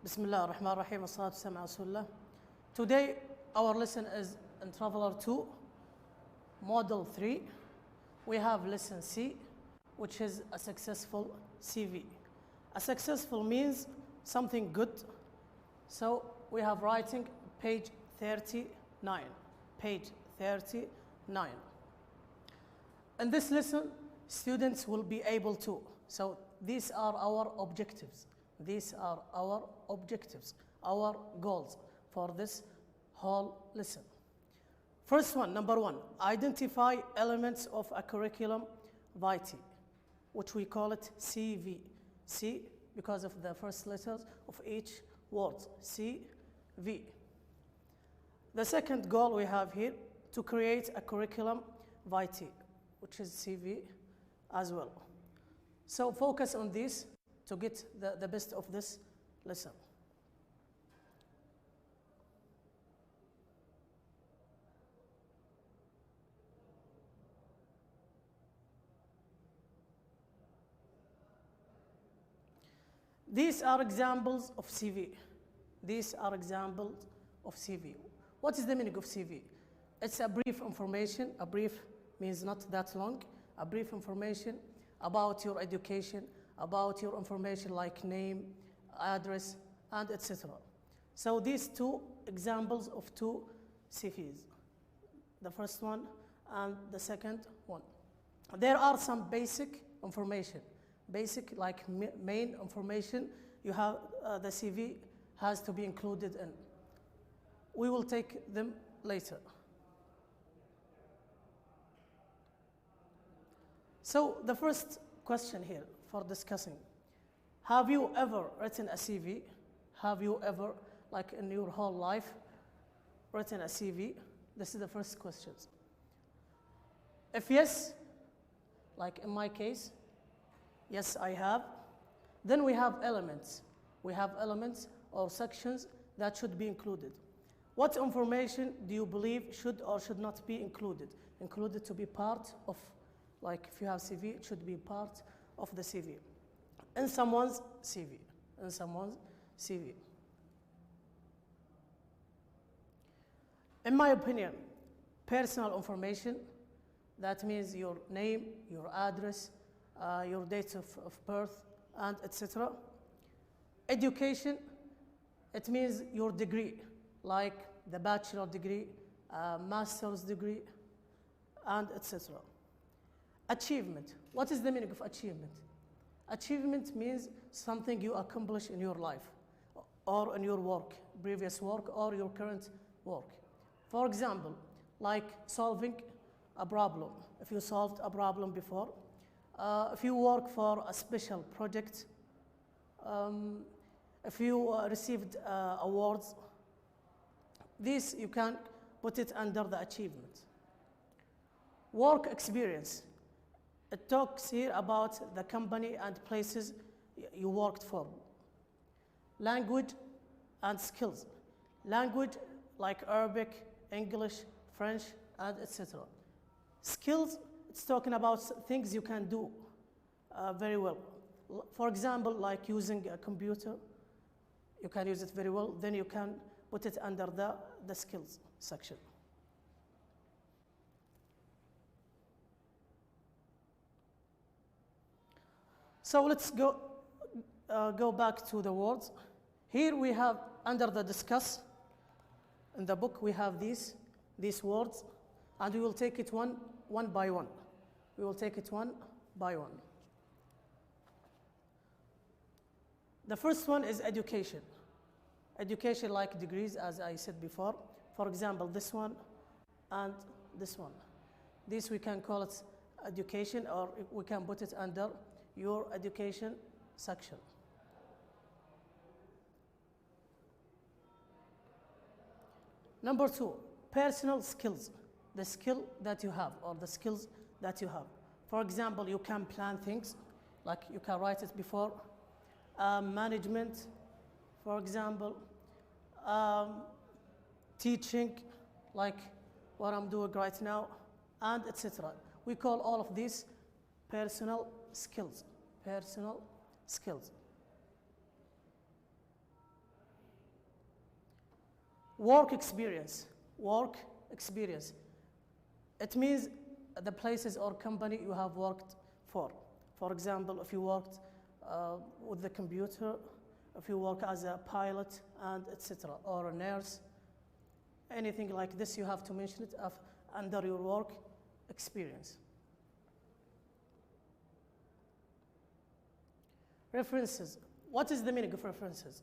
Bismillah ar-Rahman ar-Rahim, as-salatu was-salamu ala Rasulillah. Today our lesson is in Traveler 2, Model 3. We have lesson C, which is a successful CV. A successful means something good. So we have writing page 39. Page 39. In this lesson, students will be able to. So these are our objectives. These are our objectives, our goals for this whole lesson. First one, number one, identify elements of a curriculum vitae, which we call it CV. C, because of the first letters of each word, CV. The second goal we have here, to create a curriculum vitae, which is CV as well. So focus on this to get the best of this lesson. These are examples of CV. These are examples of CV. What is the meaning of CV? It's a brief information. A brief means not that long. A brief information about your education, about your information like name, address, and etc. So these two examples of two CVs, the first one and the second one. There are some basic information, basic like main information you have, the CV has to be included in. We will take them later. So the first question here for discussing, have you ever written a CV? Have you ever, like in your whole life, written a CV? This is the first question. If yes, like in my case, yes, I have, then we have elements. We have elements or sections that should be included. What information do you believe should or should not be included? Included to be part of, like if you have CV, it should be part of the CV. In someone's CV. In someone's CV. In my opinion, personal information, that means your name, your address, your date of birth, and etc. Education, it means your degree, like the bachelor degree, master's degree, and etc. Achievement. What is the meaning of achievement? Achievement means something you accomplish in your life or in your work, previous work or your current work. For example, like solving a problem. If you solved a problem before, if you work for a special project, if you received awards, this you can put it under the achievement. Work experience. It talks here about the company and places you worked for. Language and skills. Language like Arabic, English, French, and etc. Skills, it's talking about things you can do very well. For example, like using a computer, you can use it very well, then you can put it under the skills section. So let's go back to the words. Here we have, under the discuss, in the book we have these words, and we will take it one by one. We will take it one by one. The first one is education. Education like degrees, as I said before. For example, this one and this one. This we can call it education, or we can put it under your education section. Number two, personal skills. The skill that you have or the skills that you have. For example, you can plan things, like you can write it before. Management, for example. Teaching, like what I'm doing right now, and etc. We call all of these personal skills. Personal skills. Work experience. Work experience. It means the places or company you have worked for. For example, if you worked with the computer, if you work as a pilot, and etc., or a nurse, anything like this, you have to mention it under your work experience. References. What is the meaning of references?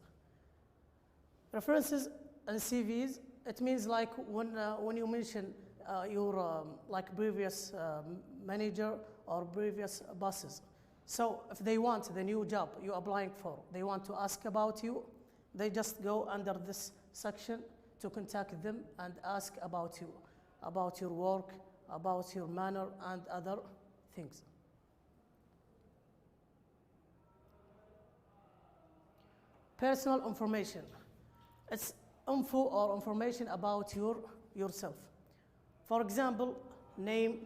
References and CVs, it means like when you mention your like previous manager or previous bosses. So if they want the new job you're applying for, they want to ask about you, they just go under this section to contact them and ask about you, about your work, about your manner and other things. Personal information. It's info or information about yourself. For example, name,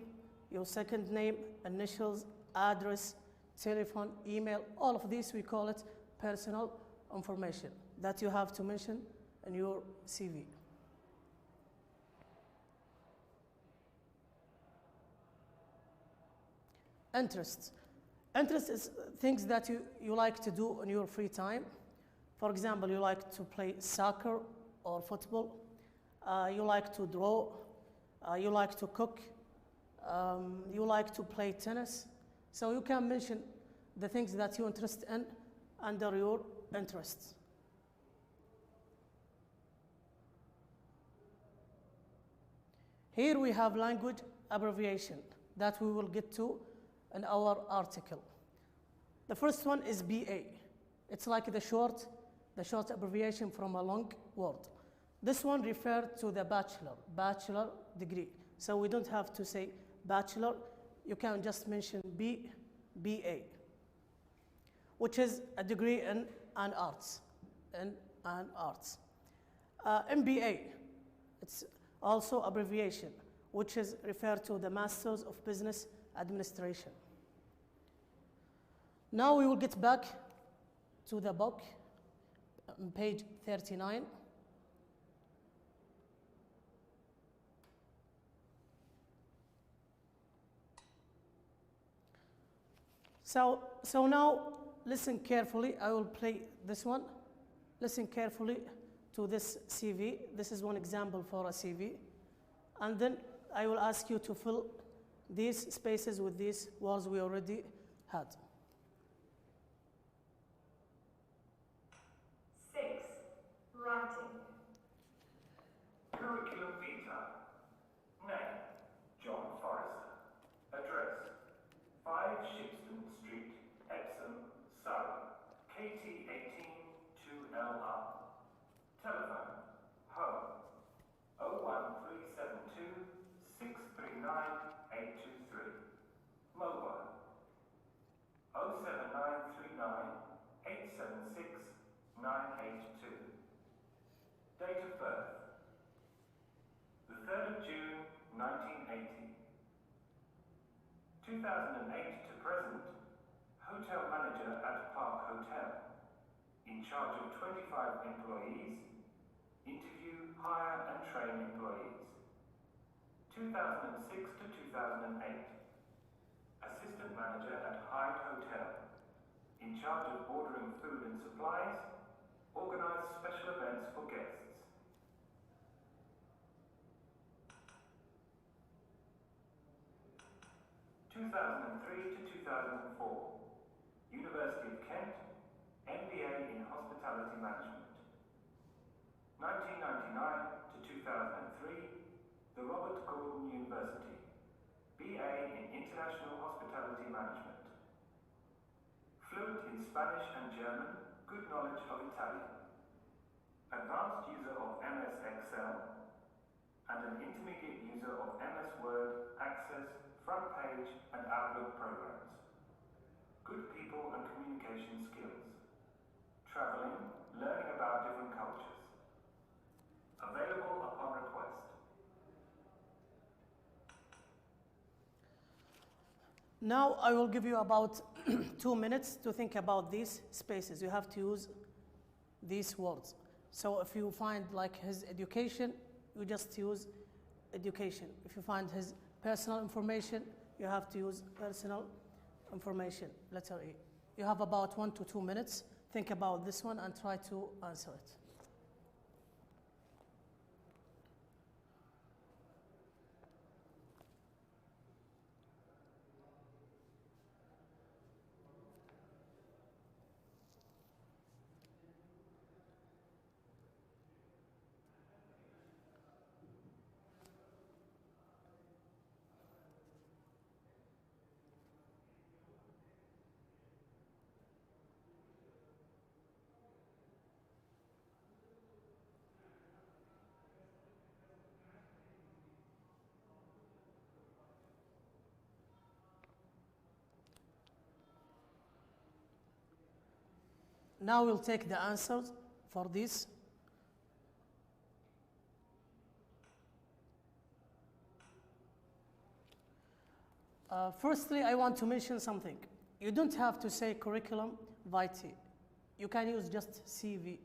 your second name, initials, address, telephone, email, all of these we call it personal information that you have to mention in your CV. Interests. Interest is things that you like to do in your free time. For example, you like to play soccer or football, you like to draw, you like to cook, you like to play tennis. So you can mention the things that you're interested in under your interests. Here we have language abbreviation that we will get to in our article. The first one is BA. It's like the short abbreviation from a long word. This one refers to the bachelor degree. So we don't have to say bachelor, you can just mention BA, which is a degree in an arts. MBA, it's also abbreviation, which is referred to the Masters of Business Administration. Now we will get back to the book on page 39. So now listen carefully. I will play this one. Listen carefully to this CV. This is one example for a CV. And then I will ask you to fill these spaces with these words we already had. 6. Writing. Curriculum vitae. Name, John Forrester. Address, 5 Shipston Street, Epsom, Surrey, KT 182LR. Telephone, home, 01372 639 823. Mobile, 07939 876 982. Date of birth, the 3rd of June 1980. 2008 to present, hotel manager at Park Hotel. In charge of 25 employees. Interview, hire and train employees. 2006 to 2008. Assistant manager at Hyde Hotel. In charge of ordering food and supplies. Organize special events for guests. 2003 to 2004. University of Kent, MBA in Hospitality Management. 1999 to 2003, the Robert Gordon University, BA in International Hospitality Management. Fluent in Spanish and German, good knowledge of Italian. Advanced user of MS Excel, and an intermediate user of MS Word, Access, Front Page, and Outlook programs. Good people and communication skills. Traveling, learning about different cultures. Available upon request. Now I will give you about 2 minutes to think about these spaces. You have to use these words. So if you find like his education, you just use education. If you find his personal information, you have to use personal information, letter E. You have about 1 to 2 minutes. Think about this one and try to answer it. Now we'll take the answers for this. Firstly, I want to mention something. You don't have to say curriculum vitae. You can use just CV.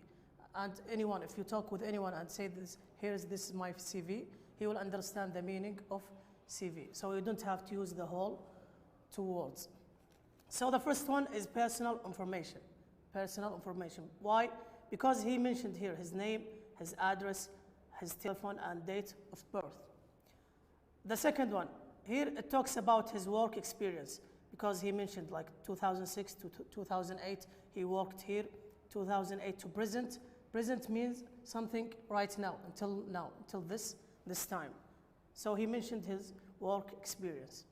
And anyone, if you talk with anyone and say this, this is my CV, he will understand the meaning of CV. So you don't have to use the whole 2 words. So the first one is personal information. Personal information. Why? Because he mentioned here his name, his address, his telephone, and date of birth. The second one, here it talks about his work experience, because he mentioned like 2006 to 2008, he worked here, 2008 to present. Present means something right now, until this time. So he mentioned his work experience.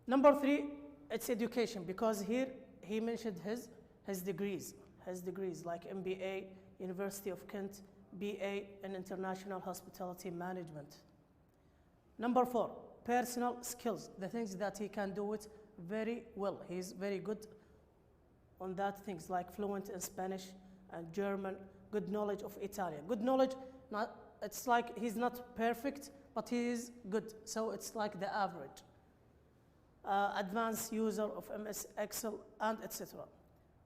Number 3, it's education, because here he mentioned his degrees like MBA, University of Kent, BA in International Hospitality Management. Number 4, personal skills, the things that he can do it very well. He's very good on that, things like fluent in Spanish and German, good knowledge of Italian. Good knowledge, it's like he's not perfect, but he is good, so it's like the average. Advanced user of MS Excel, and etc.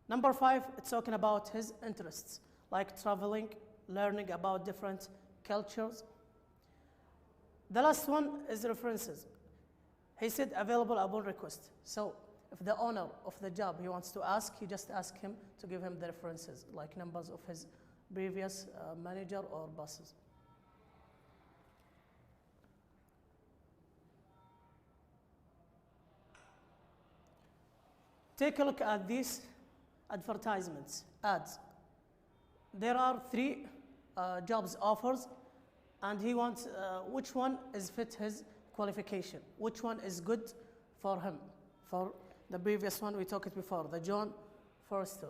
Number 5, it's talking about his interests, like traveling, learning about different cultures. The last one is references. He said available upon request. So if the owner of the job he wants to ask, he just ask him to give him the references, like numbers of his previous manager or bosses. Take a look at these advertisements, ads. There are 3 jobs offers, and he wants which one is fit his qualification, which one is good for him. For the previous one we talked before, the John Forster.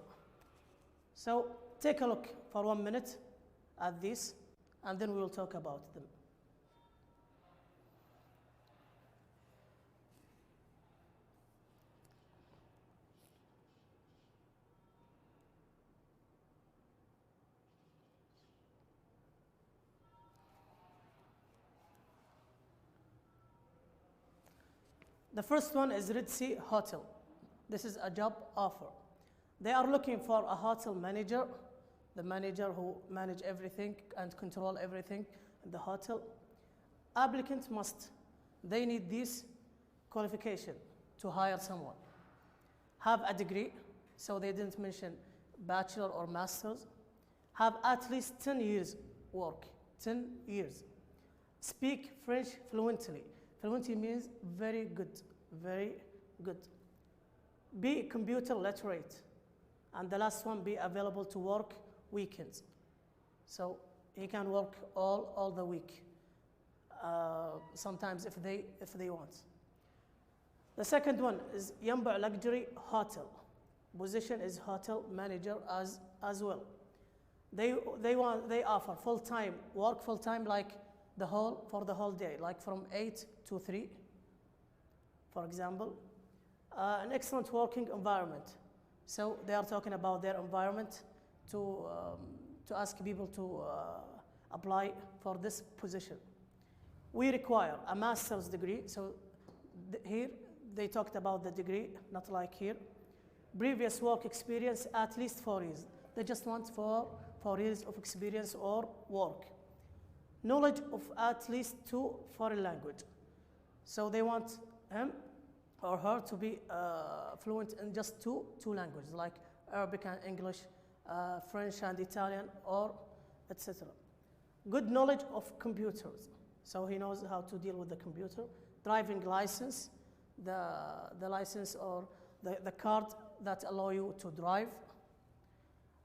So take a look for 1 minute at this, and then we will talk about them. The first one is Red Sea Hotel. This is a job offer. They are looking for a hotel manager, the manager who manage everything and control everything in the hotel. Applicants they need this qualification to hire someone. Have a degree, so they didn't mention bachelor or master's. Have at least 10 years work, 10 years. Speak French fluently. Fluently means very good, very good. Be computer literate. And the last one, be available to work weekends. So he can work all the week, sometimes if they want. The second one is Yamba Luxury Hotel. Position is hotel manager as well. They offer full-time work, full-time like for the whole day, like from 8 to 3, for example. An excellent working environment. So they are talking about their environment to ask people to apply for this position. We require a master's degree. So here they talked about the degree, not like here. Previous work experience, at least 4 years. They just want 4 years of experience or work. Knowledge of at least 2 foreign languages. So they want him or her to be fluent in just two languages, like Arabic and English, French and Italian, or etc. Good knowledge of computers. So he knows how to deal with the computer. Driving license, the license or the card that allow you to drive.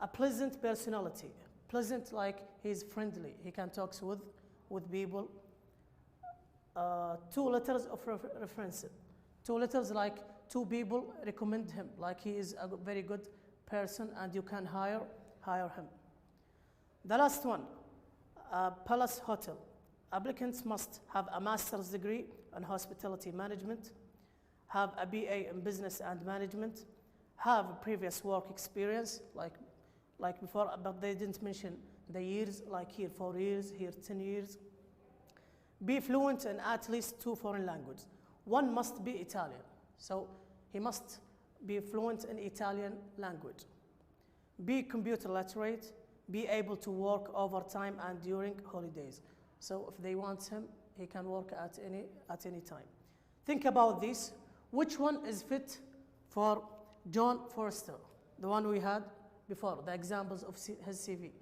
A pleasant personality. Pleasant, like he's friendly. He can talk with people. 2 letters of reference. 2 letters, like 2 people recommend him, like he is a very good person and you can hire him. The last one, Palace Hotel. Applicants must have a master's degree in hospitality management, have a BA in business and management, have previous work experience, like before, but they didn't mention the years, like here 4 years, here 10 years. Be fluent in at least 2 foreign languages. One must be Italian, so he must be fluent in Italian language. Be computer literate, be able to work overtime and during holidays. So if they want him, he can work at any time. Think about this. Which one is fit for John Forster, the one we had before, the examples of his CV?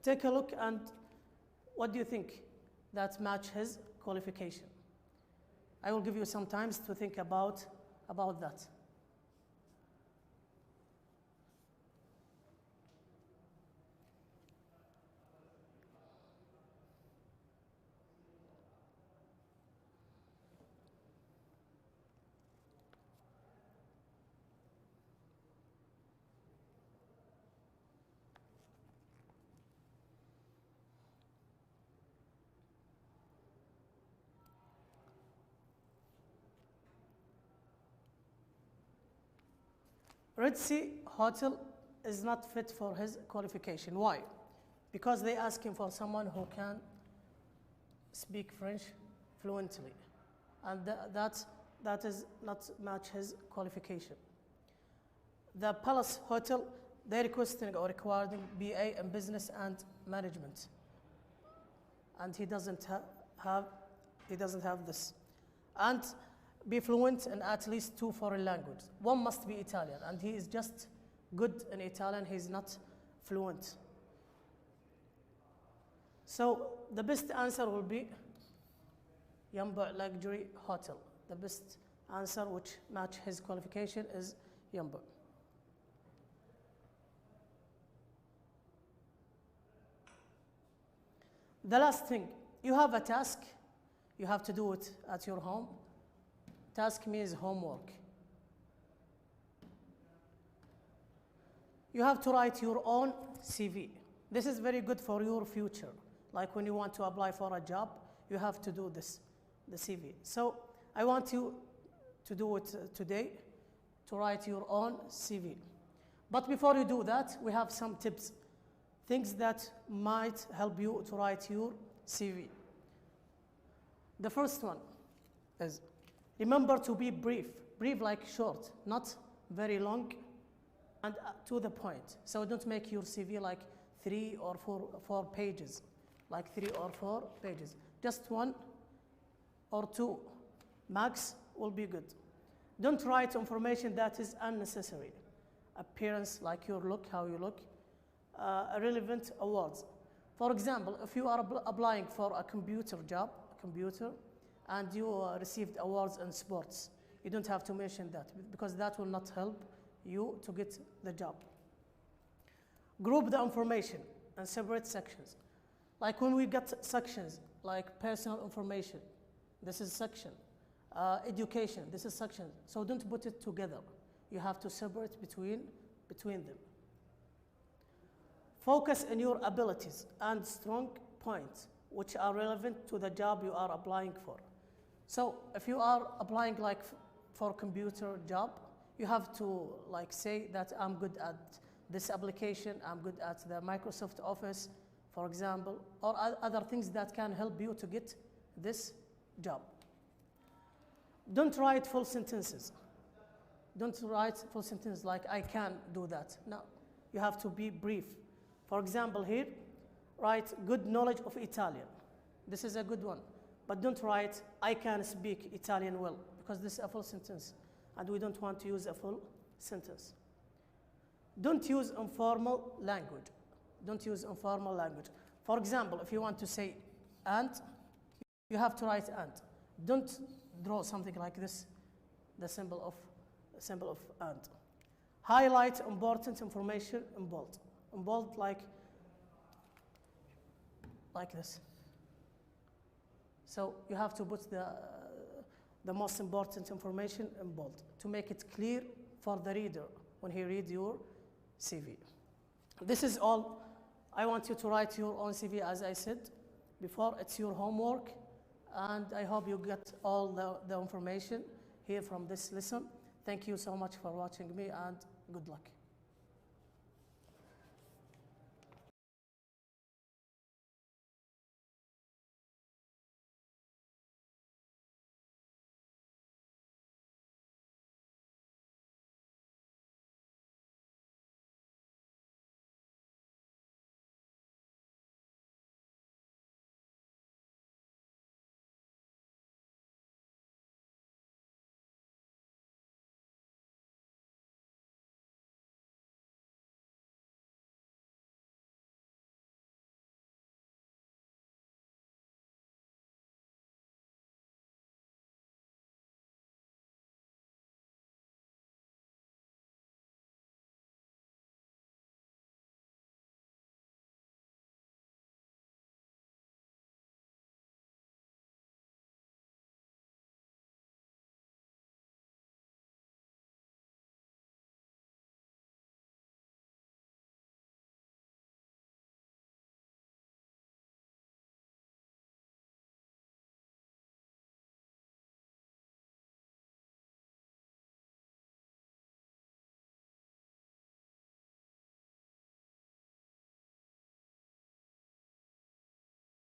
Take a look and what do you think that match his qualification? I will give you some time to think about that. Red Sea Hotel is not fit for his qualification. Why? Because they ask him for someone who can speak French fluently, and that is not match his qualification. The Palace Hotel, they requesting or requiring BA in business and management, and he doesn't have this. And be fluent in at least 2 foreign languages. One must be Italian, and he is just good in Italian, he's not fluent. So the best answer will be Yamba Luxury Hotel. The best answer which match his qualification is Yamba. The last thing, you have a task, you have to do it at your home. Task means homework. You have to write your own CV. This is very good for your future. Like when you want to apply for a job, you have to do this, the CV. So I want you to do it today, to write your own CV. But before you do that, we have some tips, things that might help you to write your CV. The first one is, remember to be brief. Brief like short, not very long, and to the point. So don't make your CV like 3 or 4 pages, like 3 or 4 pages. Just 1 or 2 max will be good. Don't write information that is unnecessary. Appearance, like your look, how you look. Irrelevant awards. For example, if you are applying for a computer job, and you received awards in sports, you don't have to mention that because that will not help you to get the job. Group the information in separate sections. Like when we get sections, like personal information, this is section. Education, this is section. So don't put it together. You have to separate between them. Focus on your abilities and strong points which are relevant to the job you are applying for. So if you are applying like for a computer job, you have to like say that I'm good at this application, I'm good at the Microsoft Office, for example, or other things that can help you to get this job. Don't write full sentences. Don't write full sentences like I can do that. No, you have to be brief. For example, here, write good knowledge of Italian. This is a good one. But don't write I can speak Italian well, because this is a full sentence, and we don't want to use a full sentence. Don't use informal language. Don't use informal language. For example, if you want to say and, you have to write and. Don't draw something like this, the symbol of and. Highlight important information in bold. In bold, like this. So you have to put the most important information in bold to make it clear for the reader when he reads your CV. This is all. I want you to write your own CV, as I said before. It's your homework, and I hope you get all the information here from this lesson. Thank you so much for watching me, and good luck.